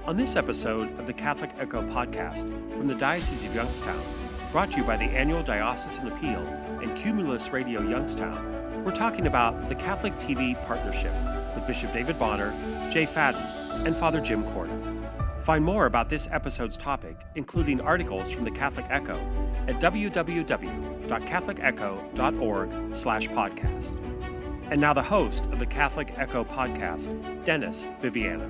On this episode of the Catholic Echo podcast from the Diocese of Youngstown, brought to you by the annual Diocesan Appeal and Cumulus Radio Youngstown, we're talking about the CatholicTV Partnership with Bishop David Bonnar, J. Fadden, and Father Jim Korda. Find more about this episode's topic, including articles from the Catholic Echo, at www.catholicecho.org/podcast. And now the host of the Catholic Echo podcast, Dennis Viviana.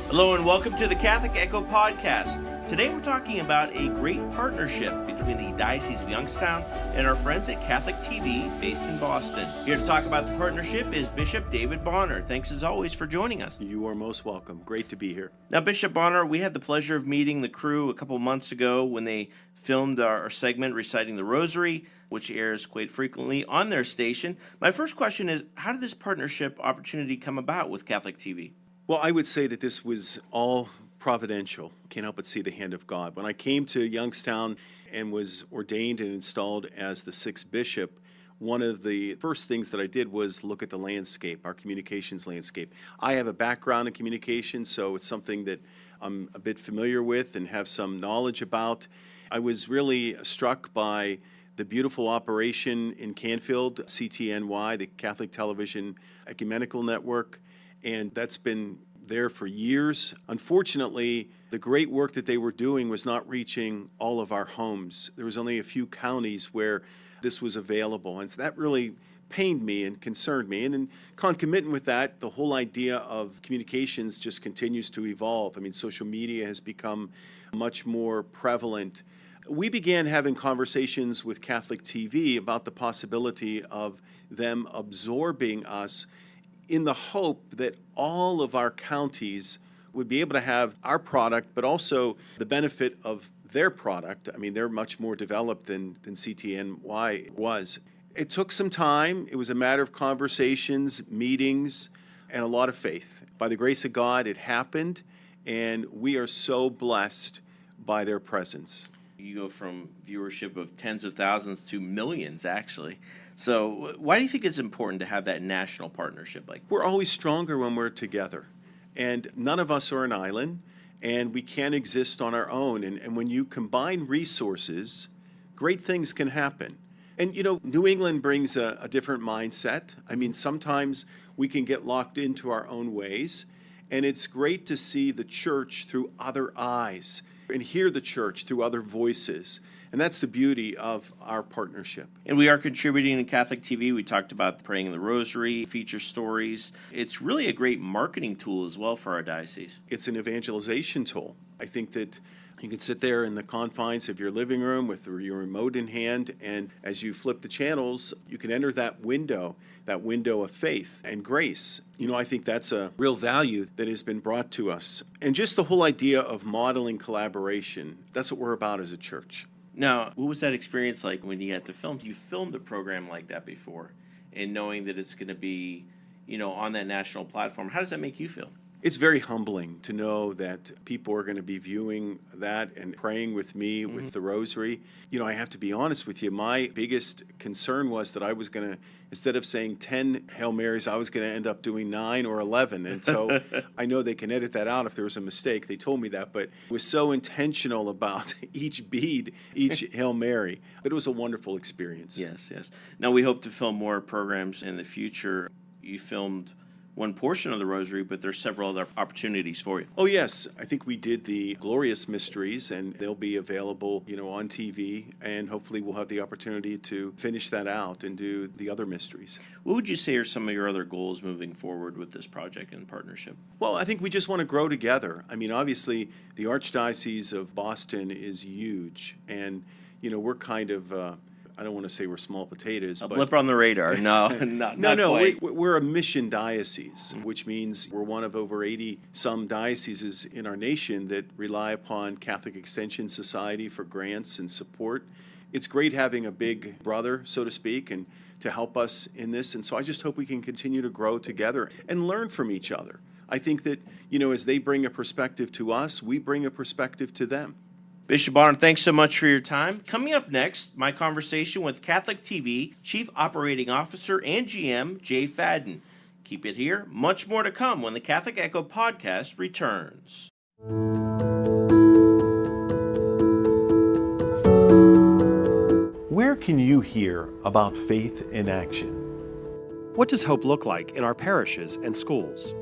Hello and welcome to the Catholic Echo podcast. Today we're talking about a great partnership between the Diocese of Youngstown and our friends at Catholic TV based in Boston. Here to talk about the partnership is Bishop David Bonnar. Thanks as always for joining us. You are most welcome. Great to be here. Now, Bishop Bonnar, we had the pleasure of meeting the crew a couple months ago when they filmed our segment Reciting the Rosary, which airs quite frequently on their station. My first question is, how did this partnership opportunity come about with Catholic TV? Well, I would say that this was all providential. Can't help but see the hand of God. When I came to Youngstown and was ordained and installed as the sixth bishop, one of the first things that I did was look at the landscape, our communications landscape. I have a background in communications, so it's something that I'm a bit familiar with and have some knowledge about. I was really struck by the beautiful operation in Canfield, CTNY, the Catholic Television Ecumenical Network, and that's been there for years. Unfortunately, the great work that they were doing was not reaching all of our homes. There was only a few counties where this was available, and so that really pained me and concerned me. And concomitant with that, the whole idea of communications just continues to evolve. I mean, social media has become much more prevalent. We began having conversations with Catholic TV about the possibility of them absorbing us in the hope that all of our counties would be able to have our product, but also the benefit of their product. I mean, they're much more developed than CTNY was. It took some time. It was a matter of conversations, meetings, and a lot of faith. By the grace of God, it happened, and we are so blessed by their presence. You go from viewership of tens of thousands to millions, actually. So why do you think it's important to have that national partnership like that? We're always stronger when we're together. And none of us are an island, and we can't exist on our own. And when you combine resources, great things can happen. And, you know, New England brings a different mindset. I mean, sometimes we can get locked into our own ways, and it's great to see the church through other eyes and hear the church through other voices. And that's the beauty of our partnership. And we are contributing to Catholic TV. We talked about praying in the Rosary, feature stories. It's really a great marketing tool as well for our diocese. It's an evangelization tool. I think that you can sit there in the confines of your living room with your remote in hand, and as you flip the channels, you can enter that window of faith and grace. You know, I think that's a real value that has been brought to us. And just the whole idea of modeling collaboration, that's what we're about as a church. Now, what was that experience like when you got to film? You filmed a program like that before, and knowing that it's going to be, you know, on that national platform, how does that make you feel? It's very humbling to know that people are going to be viewing that and praying with me with the Rosary. You know, I have to be honest with you. My biggest concern was that I was going to, instead of saying 10 Hail Marys, I was going to end up doing 9 or 11. And so I know they can edit that out if there was a mistake. They told me that, but it was so intentional about each bead, each Hail Mary. But it was a wonderful experience. Yes. Now, we hope to film more programs in the future. You filmed one portion of the Rosary, but there's several other opportunities for you. Oh, yes. I think we did the Glorious Mysteries, and they'll be available, you know, on TV, and hopefully we'll have the opportunity to finish that out and do the other mysteries. What would you say are some of your other goals moving forward with this project and partnership? Well, I think we just want to grow together. I mean, obviously, the Archdiocese of Boston is huge, and, you know, we're kind of I don't want to say we're small potatoes. A blip on the radar. No, not quite. We're a mission diocese, which means we're one of over 80 some dioceses in our nation that rely upon Catholic Extension Society for grants and support. It's great having a big brother, so to speak, and to help us in this. And so I just hope we can continue to grow together and learn from each other. I think that, you know, as they bring a perspective to us, we bring a perspective to them. Bishop Bonnar, thanks so much for your time. Coming up next, my conversation with Catholic TV Chief Operating Officer and GM, J. Fadden. Keep it here. Much more to come when the Catholic Echo podcast returns. Where can you hear about faith in action? What does hope look like in our parishes and schools?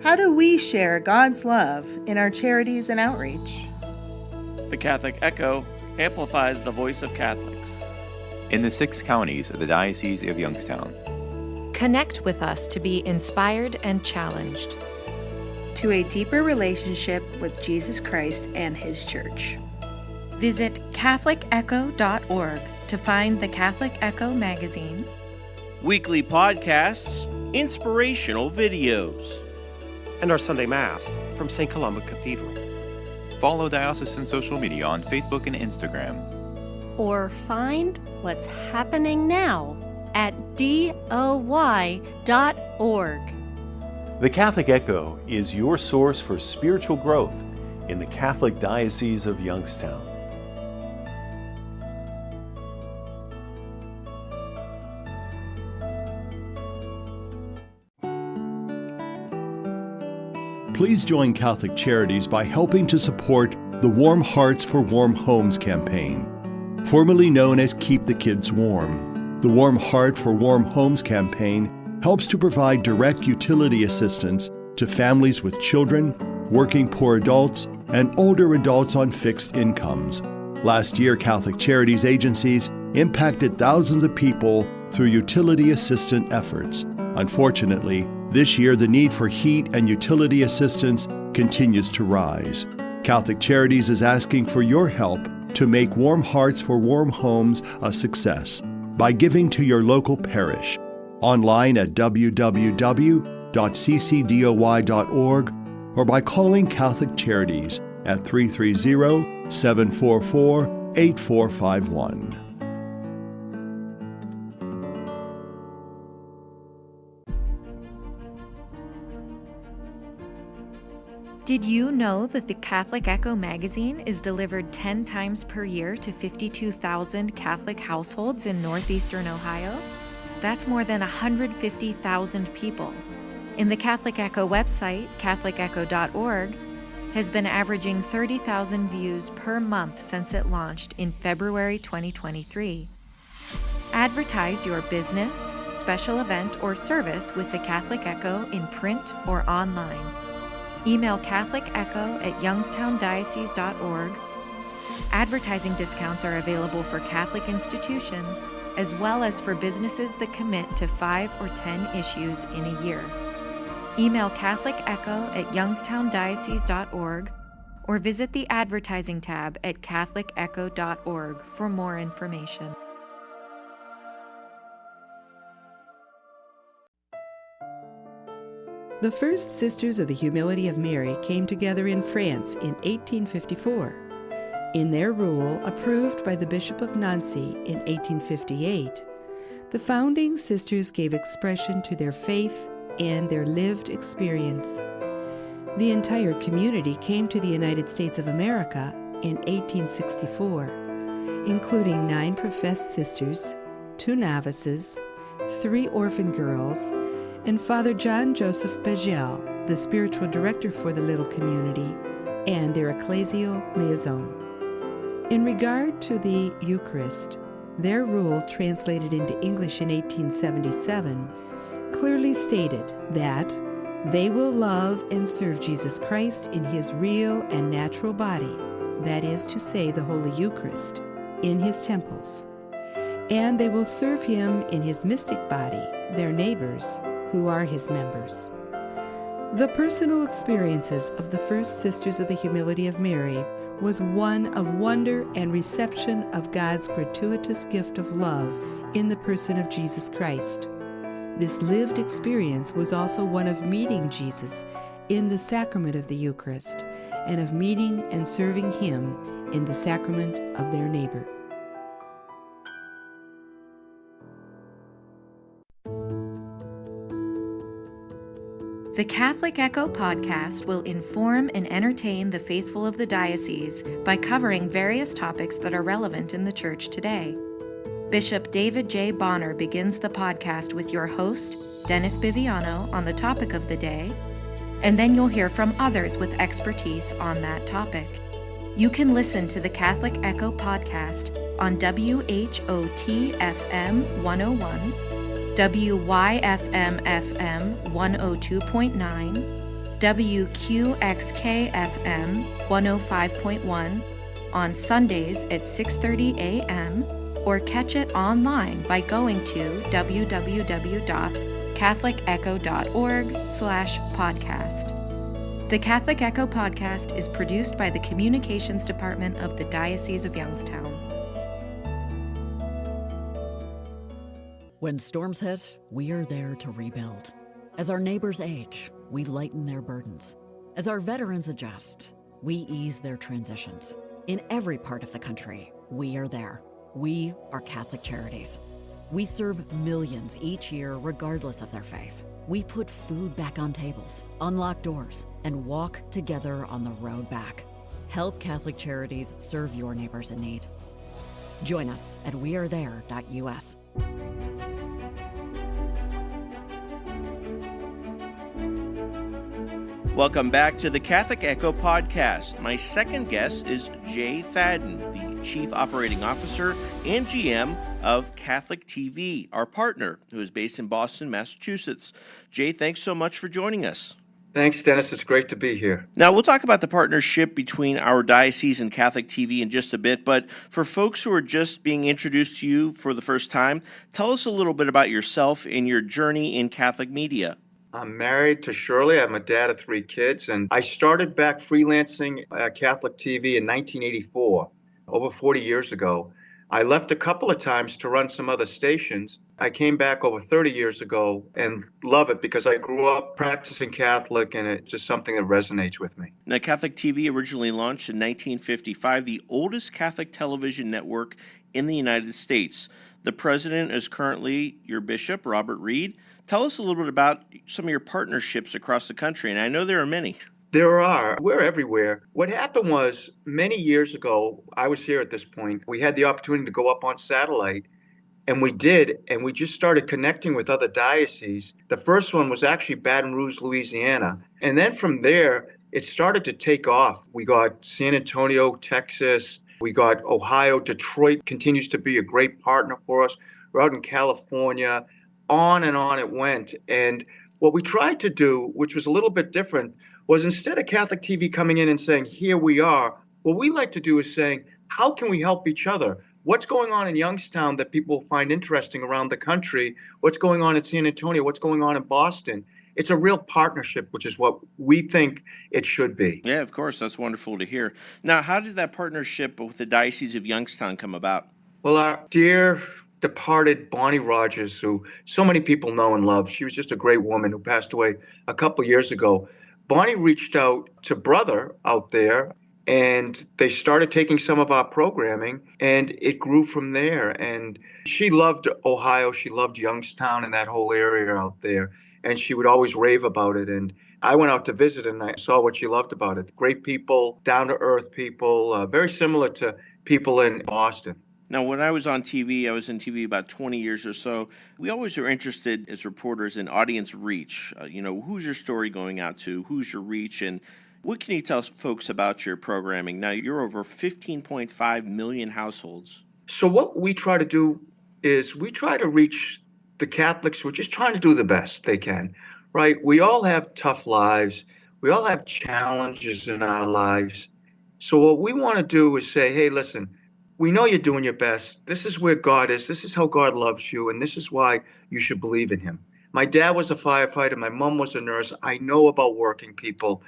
How do we share God's love in our charities and outreach? The Catholic Echo amplifies the voice of Catholics in the 6 counties of the Diocese of Youngstown. Connect with us to be inspired and challenged to a deeper relationship with Jesus Christ and His Church. Visit CatholicEcho.org to find the Catholic Echo magazine, weekly podcasts, inspirational videos, and our Sunday Mass from St. Columba Cathedral. Follow Diocesan social media on Facebook and Instagram. Or find what's happening now at DOY.org. The Catholic Echo is your source for spiritual growth in the Catholic Diocese of Youngstown. Please join Catholic Charities by helping to support the Warm Hearts for Warm Homes campaign, formerly known as Keep the Kids Warm. The Warm Heart for Warm Homes campaign helps to provide direct utility assistance to families with children, working poor adults, and older adults on fixed incomes. Last year, Catholic Charities agencies impacted thousands of people through utility assistance efforts. Unfortunately, this year the need for heat and utility assistance continues to rise. Catholic Charities is asking for your help to make Warm Hearts for Warm Homes a success by giving to your local parish, online at www.ccdoy.org or by calling Catholic Charities at 330-744-8451. Did you know that the Catholic Echo magazine is delivered 10 times per year to 52,000 Catholic households in northeastern Ohio? That's more than 150,000 people. And the Catholic Echo website, CatholicEcho.org, has been averaging 30,000 views per month since it launched in February 2023. Advertise your business, special event, or service with the Catholic Echo in print or online. Email CatholicEcho@youngstowndiocese.org. Advertising discounts are available for Catholic institutions as well as for businesses that commit to 5 or 10 issues in a year. Email CatholicEcho@youngstowndiocese.org or visit the advertising tab at CatholicEcho.org for more information. The First Sisters of the Humility of Mary came together in France in 1854. In their rule, approved by the Bishop of Nancy in 1858, the founding sisters gave expression to their faith and their lived experience. The entire community came to the United States of America in 1864, including 9 professed sisters, 2 novices, 3 orphan girls, and Father John Joseph Begel, the spiritual director for the little community, and their ecclesial liaison. In regard to the Eucharist, their rule, translated into English in 1877, clearly stated that they will love and serve Jesus Christ in His real and natural body, that is to say, the Holy Eucharist, in His temples, and they will serve Him in His mystic body, their neighbors, who are His members. The personal experiences of the First Sisters of the Humility of Mary was one of wonder and reception of God's gratuitous gift of love in the person of Jesus Christ. This lived experience was also one of meeting Jesus in the sacrament of the Eucharist and of meeting and serving Him in the sacrament of their neighbor. The Catholic Echo podcast will inform and entertain the faithful of the diocese by covering various topics that are relevant in the Church today. Bishop David J. Bonnar begins the podcast with your host, Dennis Biviano, on the topic of the day, and then you'll hear from others with expertise on that topic. You can listen to the Catholic Echo podcast on WHOT-FM 101, WYFM-FM 102.9, WQXK-FM 105.1 on Sundays at 6:30 a.m., or catch it online by going to www.catholicecho.org/podcast. The Catholic Echo podcast is produced by the Communications Department of the Diocese of Youngstown. When storms hit, we are there to rebuild. As our neighbors age, we lighten their burdens. As our veterans adjust, we ease their transitions. In every part of the country, we are there. We are Catholic Charities. We serve millions each year regardless of their faith. We put food back on tables, unlock doors, and walk together on the road back. Help Catholic Charities serve your neighbors in need. Join us at wearethere.us. Welcome back to the Catholic Echo podcast. My second guest is Jay Fadden, the Chief Operating Officer and GM of Catholic TV, our partner, who is based in Boston, Massachusetts. Jay, thanks so much for joining us. Thanks, Dennis. It's great to be here. Now, we'll talk about the partnership between our diocese and Catholic TV in just a bit, but for folks who are just being introduced to you for the first time, tell us a little bit about yourself and your journey in Catholic media. I'm married to Shirley. I'm a dad of 3 kids, and I started back freelancing at Catholic TV in 1984, over 40 years ago. I left a couple of times to run some other stations. I came back over 30 years ago and love it because I grew up practicing Catholic, and it's just something that resonates with me. Now, Catholic TV originally launched in 1955, the oldest Catholic television network in the United States. The president is currently your bishop, Robert Reed. Tell us a little bit about some of your partnerships across the country, and I know there are many. There are. We're everywhere. What happened was, many years ago, I was here at this point, we had the opportunity to go up on satellite, and we did, and we just started connecting with other dioceses. The first one was actually Baton Rouge, Louisiana. And then from there, it started to take off. We got San Antonio, Texas. We got Ohio. Detroit continues to be a great partner for us. We're out in California. On and on it went. And what we tried to do, which was a little bit different, was instead of Catholic TV coming in and saying, here we are, what we like to do is saying, how can we help each other? What's going on in Youngstown that people find interesting around the country? What's going on in San Antonio? What's going on in Boston? It's a real partnership, which is what we think it should be. Yeah, of course. That's wonderful to hear. Now, how did that partnership with the Diocese of Youngstown come about? Well, our dear departed Bonnie Rogers, who so many people know and love. She was just a great woman who passed away a couple years ago. Bonnie reached out to Brother out there, and they started taking some of our programming, and it grew from there. And she loved Ohio. She loved Youngstown and that whole area out there, and she would always rave about it. And I went out to visit, and I saw what she loved about it. Great people, down-to-earth people, very similar to people in Boston. Now, when I was on TV, I was in TV about 20 years or so. We always are interested as reporters in audience reach. Who's your story going out to? Who's your reach? And what can you tell folks about your programming? Now, you're over 15.5 million households. So what we try to do is we try to reach the Catholics who are just trying to do the best they can, right? We all have tough lives. We all have challenges in our lives. So what we want to do is say, hey, listen, we know you're doing your best. This is where God is. This is how God loves you. And this is why you should believe in him. My dad was a firefighter. My mom was a nurse. I know about working people.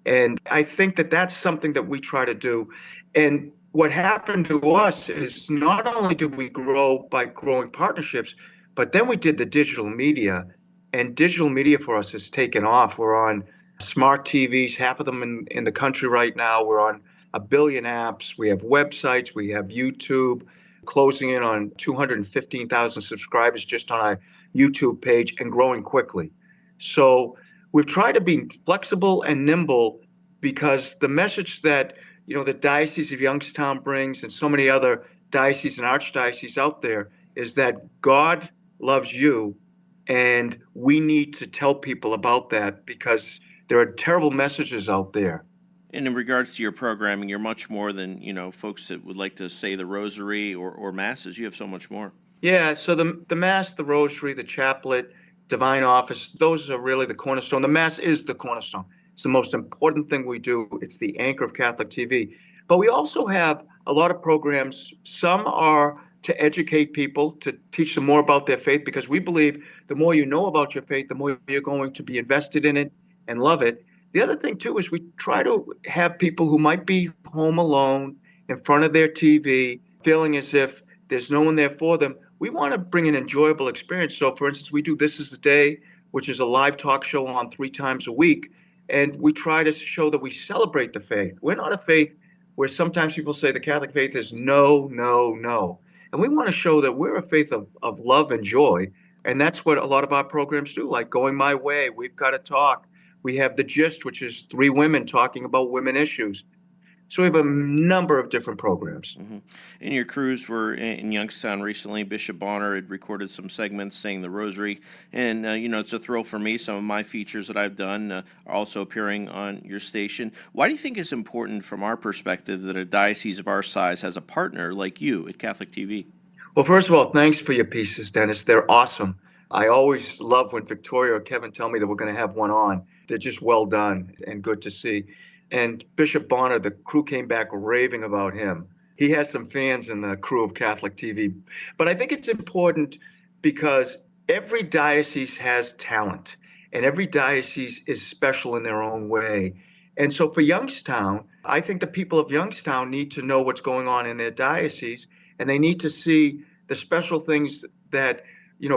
And I think that that's something that we try to do. And what happened to us is not only did we grow by growing partnerships, but then we did the digital media. And digital media for us has taken off. We're on smart TVs, half of them in the country right now. We're on 1 billion apps. We have websites. We have YouTube, closing in on 215,000 subscribers just on our YouTube page and growing quickly. So we've tried to be flexible and nimble because the message that, the Diocese of Youngstown brings and so many other dioceses and archdioceses out there is that God loves you, and we need to tell people about that because there are terrible messages out there. And in regards to your programming, you're much more than, folks that would like to say the rosary or masses. You have so much more. Yeah, so the Mass, the Rosary, the Chaplet, Divine Office, those are really the cornerstone. The Mass is the cornerstone. It's the most important thing we do. It's the anchor of Catholic TV. But we also have a lot of programs. Some are to educate people, to teach them more about their faith, because we believe the more you know about your faith, the more you're going to be invested in it and love it. The other thing, too, is we try to have people who might be home alone in front of their TV, feeling as if there's no one there for them. We want to bring an enjoyable experience. So, for instance, we do This Is the Day, which is a live talk show on 3 times a week. And we try to show that we celebrate the faith. We're not a faith where sometimes people say the Catholic faith is no, no, no. And we want to show that we're a faith of love and joy. And that's what a lot of our programs do, like Going My Way, We've Got to Talk. We have The Gist, which is 3 women talking about women issues. So we have a number of different programs. Mm-hmm. In your cruise were in Youngstown recently. Bishop Bonnar had recorded some segments saying the Rosary. And, it's a thrill for me. Some of my features that I've done are also appearing on your station. Why do you think it's important from our perspective that a diocese of our size has a partner like you at Catholic TV? Well, first of all, thanks for your pieces, Dennis. They're awesome. I always love when Victoria or Kevin tell me that we're going to have one on. They're just well done and good to see. And Bishop Bonnar, the crew came back raving about him. He has some fans in the crew of Catholic TV. But I think it's important because every diocese has talent, and every diocese is special in their own way. And so for Youngstown, I think the people of Youngstown need to know what's going on in their diocese, and they need to see the special things that,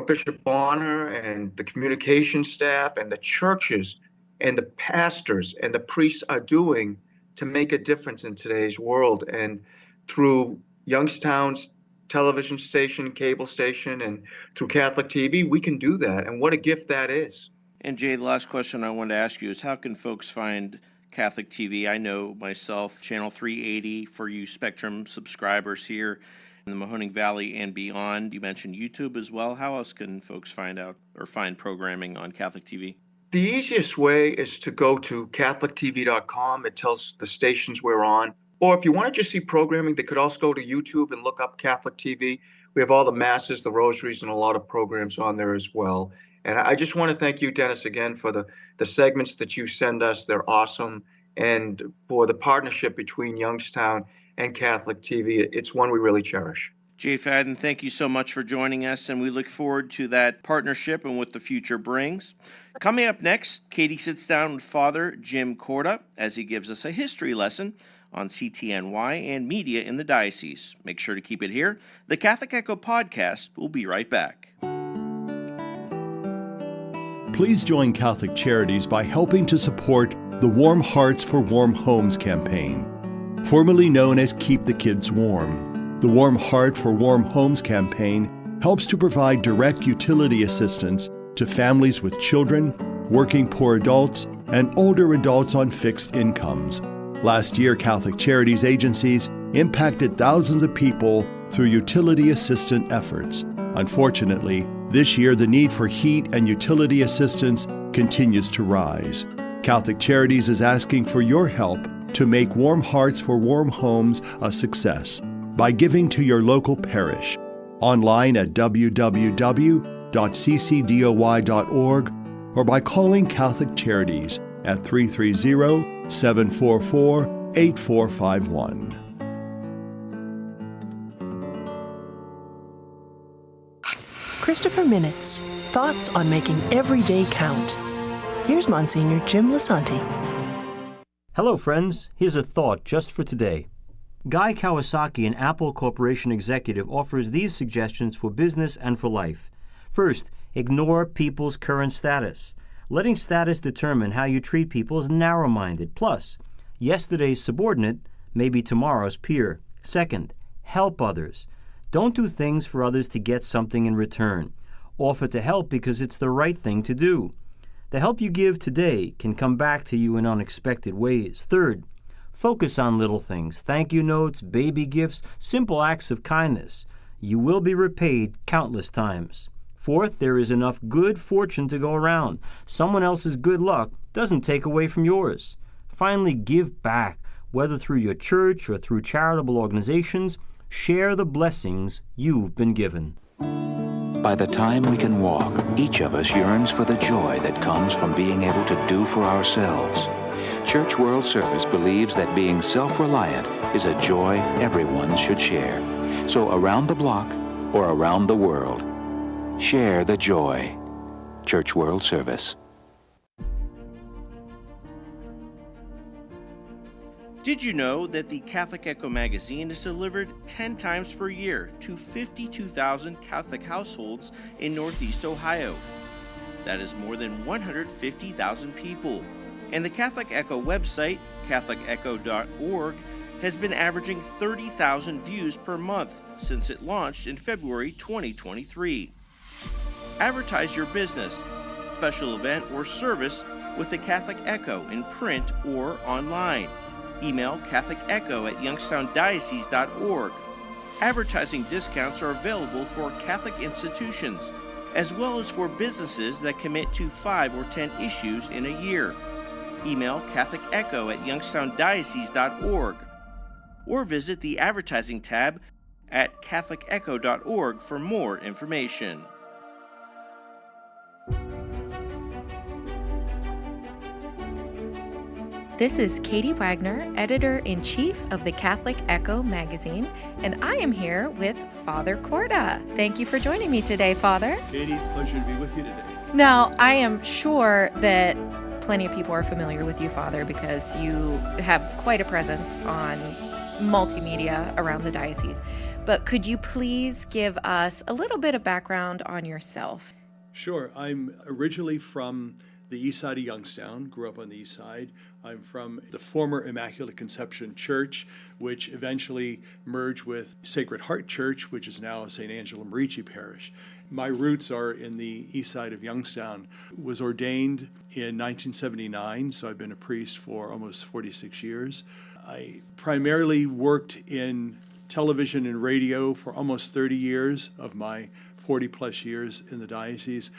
Bishop Bonnar and the communication staff and the churches and the pastors and the priests are doing to make a difference in today's world. And through Youngstown's television station, cable station, and through Catholic TV, we can do that. And what a gift that is. And Jay, the last question I wanted to ask you is how can folks find Catholic TV? I know myself, Channel 380 for you Spectrum subscribers here in the Mahoning Valley and beyond. You mentioned YouTube as well. How else can folks find out or find programming on Catholic TV? The easiest way is to go to CatholicTV.com. It tells the stations we're on. Or if you want to just see programming, they could also go to YouTube and look up Catholic TV. We have all the masses, the rosaries, and a lot of programs on there as well. And I just want to thank you, Dennis, again, for the segments that you send us. They're awesome. And for the partnership between Youngstown and Catholic TV, it's one we really cherish. Jay Fadden, thank you so much for joining us, and we look forward to that partnership and what the future brings. Coming up next, Katie sits down with Father Jim Korda as he gives us a history lesson on CTNY and media in the diocese. Make sure to keep it here. The Catholic Echo podcast will be right back. Please join Catholic Charities by helping to support the Warm Hearts for Warm Homes campaign, formerly known as Keep the Kids Warm. The Warm Heart for Warm Homes campaign helps to provide direct utility assistance to families with children, working poor adults, and older adults on fixed incomes. Last year, Catholic Charities agencies impacted thousands of people through utility assistant efforts. Unfortunately, this year the need for heat and utility assistance continues to rise. Catholic Charities is asking for your help to make Warm Hearts for Warm Homes a success by giving to your local parish, online at www.ccdoy.org, or by calling Catholic Charities at 330-744-8451. Christopher Minutes, thoughts on making every day count. Here's Monsignor Jim Lasanti. Hello, friends. Here's a thought just for today. Guy Kawasaki, an Apple Corporation executive, offers these suggestions for business and for life. First, ignore people's current status. Letting status determine how you treat people is narrow-minded. Plus, yesterday's subordinate may be tomorrow's peer. Second, help others. Don't do things for others to get something in return. Offer to help because it's the right thing to do. The help you give today can come back to you in unexpected ways. Third, focus on little things, thank you notes, baby gifts, simple acts of kindness. you will be repaid countless times. Fourth, there is enough good fortune to go around. Someone else's good luck doesn't take away from yours. Finally, give back, whether through your church or through charitable organizations. Share the blessings you've been given. By the time we can walk, each of us yearns for the joy that comes from being able to do for ourselves. Church World Service believes that being self-reliant is a joy everyone should share. So around the block or around the world, share the joy. Church World Service. Did you know that the Catholic Echo magazine is delivered 10 times per year to 52,000 Catholic households in Northeast Ohio? That is more than 150,000 people. And the Catholic Echo website, CatholicEcho.org, has been averaging 30,000 views per month since it launched in February 2023. Advertise your business, special event, or service with the Catholic Echo in print or online. Email CatholicEcho@youngstowndiocese.org. Advertising discounts are available for Catholic institutions, as well as for businesses that commit to 5 or 10 issues in a year. Email CatholicEcho@youngstowndiocese.org. Or visit the advertising tab at CatholicEcho.org for more information. This is Katie Wagner, Editor-in-Chief of the Catholic Echo magazine, and I am here with Father Korda. Thank you for joining me today, Father. Katie, pleasure to be with you today. Now, I am sure that plenty of people are familiar with you, Father, because you have quite a presence on multimedia around the diocese. But could you please give us a little bit of background on yourself? Sure. I'm originally from the east side of Youngstown, grew up on the east side. I'm from the former Immaculate Conception Church, which eventually merged with Sacred Heart Church, which is now St. Angelo Merici Parish. My roots are in the east side of Youngstown. Was ordained in 1979, so I've been a priest for almost 46 years. I primarily worked in television and radio for almost 30 years of my 40 plus years in the diocese.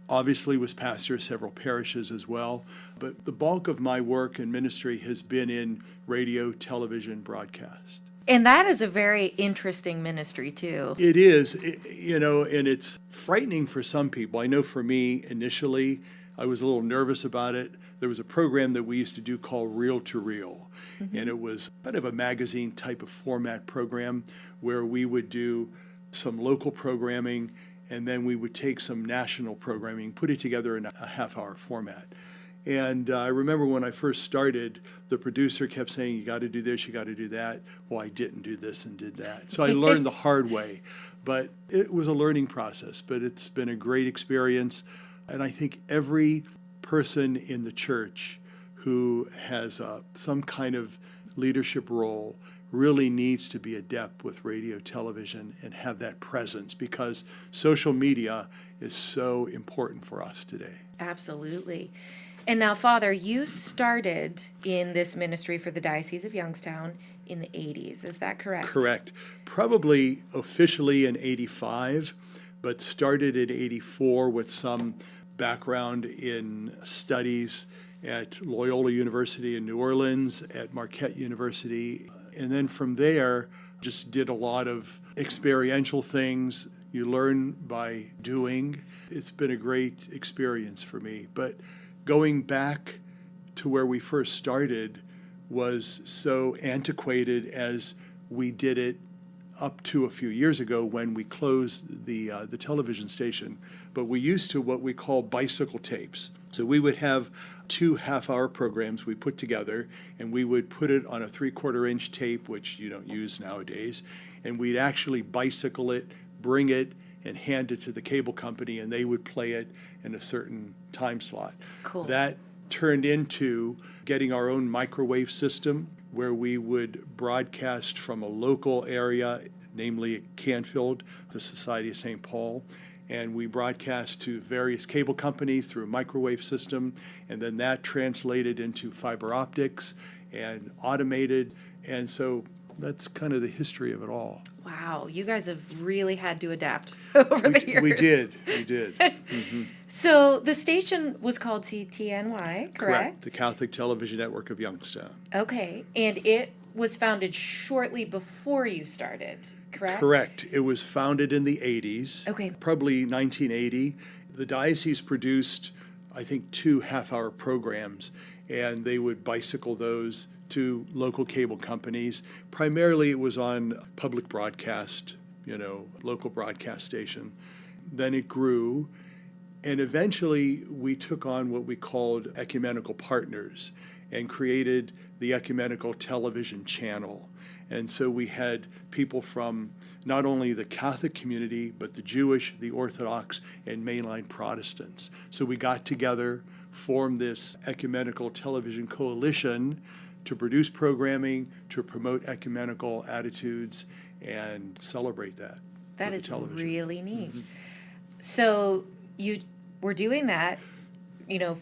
Obviously was pastor of several parishes as well, but the bulk of my work and ministry has been in radio, television, broadcast. And that is a very interesting ministry, too. It is, and it's frightening for some people. I know for me, initially, I was a little nervous about it. There was a program that we used to do called Reel to Reel, and it was kind of a magazine type of format program where we would do some local programming, and then we would take some national programming, put it together in a half-hour format. And I remember when I first started, the producer kept saying, you got to do this, you got to do that. Well, I didn't do this and did that. So I learned the hard way. But it was a learning process, but it's been a great experience. And I think every person in the church who has some kind of leadership role really needs to be adept with radio, television, and have that presence, because social media is so important for us today. Absolutely. And now, Father, you started in this ministry for the Diocese of Youngstown in the 80s. Is that correct? Correct. Probably officially in 85, but started in 84 with some background in studies at Loyola University in New Orleans, at Marquette University. And then from there, just did a lot of experiential things. You learn by doing. It's been a great experience for me. But going back to where we first started was so antiquated as we did it up to a few years ago when we closed the television station. But we used to what we call bicycle tapes. So we would have 2 half-hour programs we put together, and we would put it on a 3/4-inch tape, which you don't use nowadays, and we'd actually bicycle it, bring it, and hand it to the cable company, and they would play it in a certain time slot. Cool. That turned into getting our own microwave system, where we would broadcast from a local area, namely Canfield, the Society of St. Paul, and we broadcast to various cable companies through a microwave system, and then that translated into fiber optics and automated. And so that's kind of the history of it all. Wow, you guys have really had to adapt over the years. We did. Mm-hmm. So the station was called CTNY, correct? The Catholic Television Network of Youngstown. Okay, and it was founded shortly before you started, correct? Correct. It was founded in the 80s. Okay. Probably 1980. The diocese produced, I think, 2 half-hour programs, and they would bicycle those to local cable companies. Primarily it was on public broadcast, local broadcast station. Then it grew, and eventually we took on what we called ecumenical partners and created the Ecumenical Television Channel. And so we had people from not only the Catholic community, but the Jewish, the Orthodox, and mainline Protestants. So we got together, formed this Ecumenical Television Coalition to produce programming, to promote ecumenical attitudes, and celebrate that. That is television. Really neat. Mm-hmm. So you were doing that,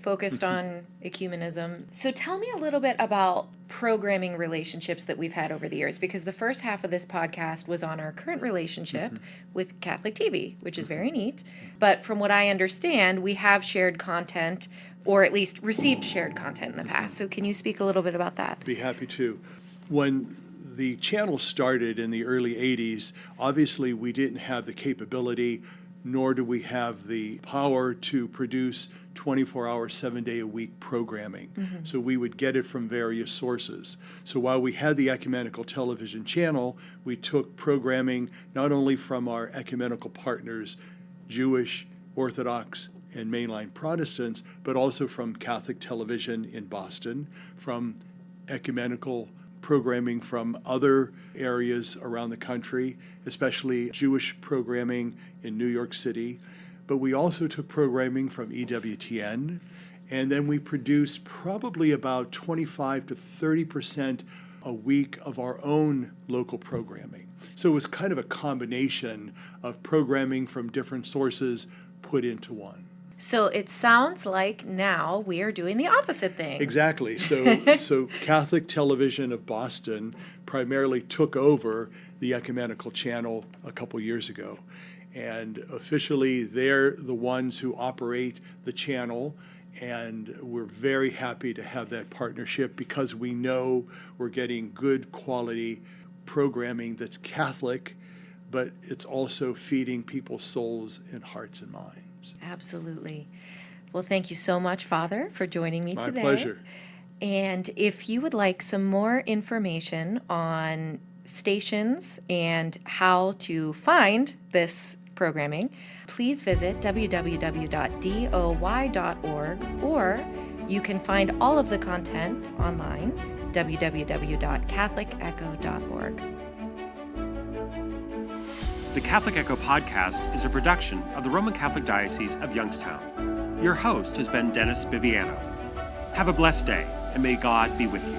focused on ecumenism. So tell me a little bit about programming relationships that we've had over the years, because the first half of this podcast was on our current relationship with Catholic TV, which is very neat. But from what I understand, we have shared content, or at least received shared content in the past. So can you speak a little bit about that? Be happy to. When the channel started in the early 80s, obviously we didn't have the capability, nor do we have the power to produce 24-hour, 7-day-a-week programming. Mm-hmm. So we would get it from various sources. So while we had the Ecumenical Television Channel, we took programming not only from our ecumenical partners, Jewish, Orthodox, and mainline Protestants, but also from Catholic television in Boston, from ecumenical programming from other areas around the country, especially Jewish programming in New York City. But we also took programming from EWTN, and then we produced probably about 25 to 30% a week of our own local programming. So it was kind of a combination of programming from different sources put into one. So it sounds like now we are doing the opposite thing. Exactly. So Catholic Television of Boston primarily took over the Ecumenical Channel a couple years ago. And officially, they're the ones who operate the channel. And we're very happy to have that partnership because we know we're getting good quality programming that's Catholic, but it's also feeding people's souls and hearts and minds. Absolutely. Well, thank you so much, Father, for joining me today. My pleasure. And if you would like some more information on stations and how to find this programming, please visit www.doy.org, or you can find all of the content online, www.catholicecho.org. The Catholic Echo podcast is a production of the Roman Catholic Diocese of Youngstown. Your host has been Dennis Biviano. Have a blessed day, and may God be with you.